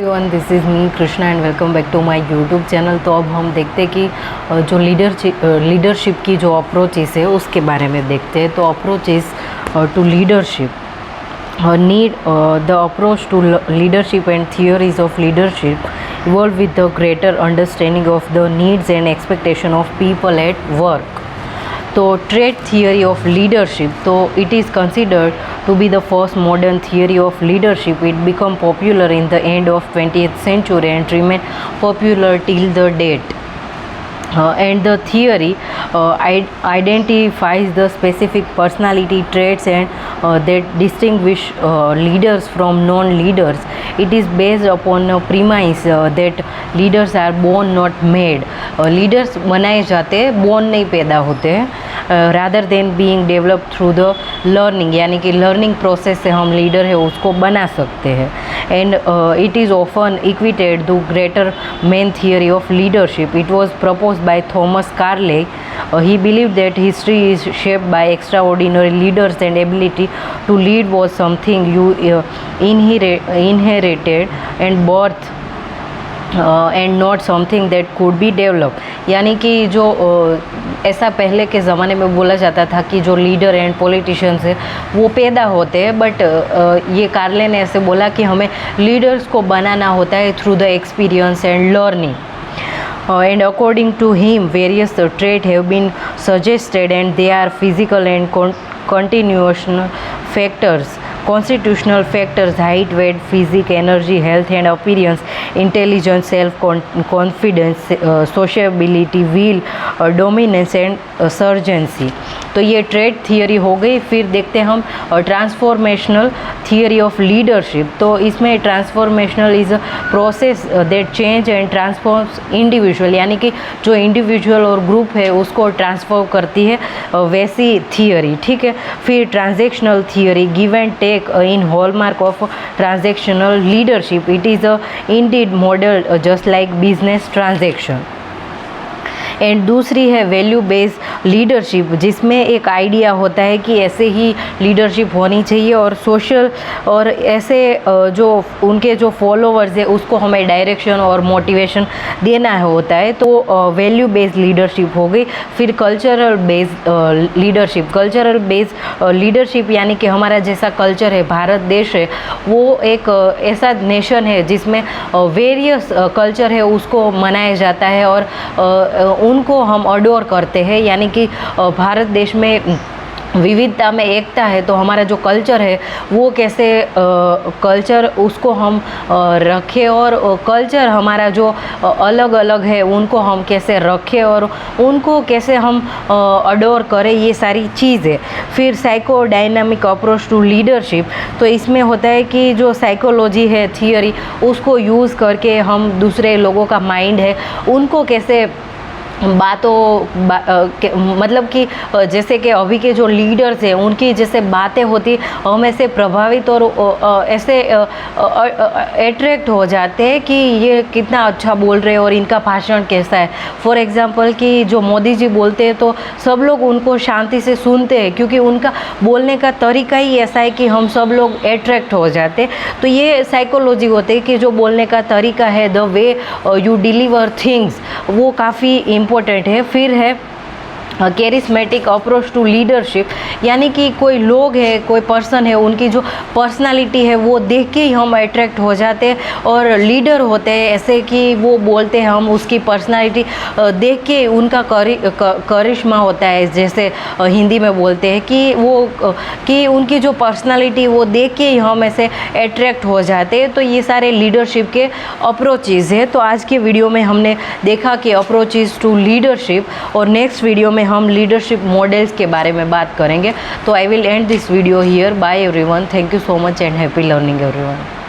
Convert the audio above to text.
Everyone, this is me Krishna and welcome back to my YouTube channel. तो अब हम देखते हैं कि जो लीडरशिप की जो अप्रोचेस है उसके बारे में देखते हैं। तो approaches to leadership need the approach to leadership and theories of leadership evolve with the greater understanding of the needs and expectation of people at work. तो ट्रेड थियरी ऑफ लीडरशिप, तो it is considered to be the first modern theory of leadership. It became popular in the end of 20th century and remained popular till the date. And the theory identifies the specific personality traits and that distinguish leaders from non-leaders. It is based upon a premise that leaders are born not made. Leaders बनाए जाते हैं, born नहीं पैदा होते हैं, rather than being developed through the learning, यानी कि learning process से हम leader है उसको बना सकते हैं. And it is often equated to greater main theory of leadership. It was proposed by Thomas Carlyle. He believed that history is shaped by extraordinary leaders and ability to lead was something you inherited and birth and not something that could be developed. यानी कि जो ऐसा पहले के ज़माने में बोला जाता था कि जो लीडर एंड पॉलिटिशियंस है वो पैदा होते हैं, बट ये कार्ले ने ऐसे बोला कि हमें लीडर्स को बनाना होता है through the experience and learning. And according to him, various traits have been suggested, and they are physical and constitutional factors. Constitutional factors: height, weight, physique, energy, health and appearance, intelligence, self-confidence, sociability, will, dominance and surgency. तो ये trade theory हो गई. फिर देखते हैं हम transformational theory of leadership. तो इसमें transformational is a process that change and transforms individual, यानी कि जो इंडिविजुअल और ग्रुप है उसको ट्रांसफॉर्म करती है वैसी थियरी. ठीक है. फिर transactional theory, give and take in hallmark of transactional leadership. It is a indeed model just like business transaction. And दूसरी है वैल्यू बेस्ड लीडरशिप, जिसमें एक आइडिया होता है कि ऐसे ही लीडरशिप होनी चाहिए और सोशल और ऐसे जो उनके जो फॉलोवर्स है उसको हमें डायरेक्शन और मोटिवेशन देना होता है. तो वैल्यू बेस्ड लीडरशिप हो गई. फिर cultural based leadership. Cultural based leadership यानी कि हमारा जैसा कल्चर है, भारत देश है, वो एक ऐसा नेशन है जिसमें वेरियस कल्चर है उसको मनाया जाता है और उनको हम अडोर करते हैं. यानी कि भारत देश में विविधता में एकता है, तो हमारा जो कल्चर है वो कैसे कल्चर उसको हम रखें और कल्चर हमारा जो अलग अलग है उनको हम कैसे रखें और उनको कैसे हम अडोर करें, ये सारी चीज़ें. फिर psycho dynamic approach to leadership. तो इसमें होता है कि जो साइकोलॉजी है थियरी उसको यूज़ करके हम दूसरे लोगों का माइंड है उनको कैसे मतलब कि जैसे कि अभी के जो लीडर्स हैं उनकी जैसे बातें होती हम ऐसे प्रभावित और ऐसे अट्रैक्ट हो जाते हैं कि ये कितना अच्छा बोल रहे हैं और इनका भाषण कैसा है. फॉर एग्जांपल कि जो मोदी जी बोलते हैं तो सब लोग उनको शांति से सुनते हैं क्योंकि उनका बोलने का तरीका ही ऐसा है कि हम सब लोग अट्रैक्ट हो जाते हैं. तो ये साइकोलॉजी होती है कि जो बोलने का तरीका है, the way you deliver things, वो काफ़ी इम्पोर्टेंट है. फिर है कैरिस्मेटिक अप्रोच टू लीडरशिप, यानी कि कोई लोग है, कोई पर्सन है, उनकी जो पर्सनालिटी है वो देख के ही हम अट्रैक्ट हो जाते हैं. और लीडर होते हैं ऐसे कि वो बोलते हैं, हम उसकी पर्सनालिटी देख के उनका करिश्मा होता है, जैसे हिंदी में बोलते हैं कि उनकी जो पर्सनालिटी वो देख के ही हम ऐसे अट्रैक्ट हो जाते हैं. तो ये सारे लीडरशिप के अप्रोचेज़ है. तो आज के वीडियो में हमने देखा कि अप्रोचेज़ टू लीडरशिप, और नेक्स्ट वीडियो में हम लीडरशिप मॉडल्स के बारे में बात करेंगे. तो I will end this video here. Bye everyone, thank you so much and happy learning everyone.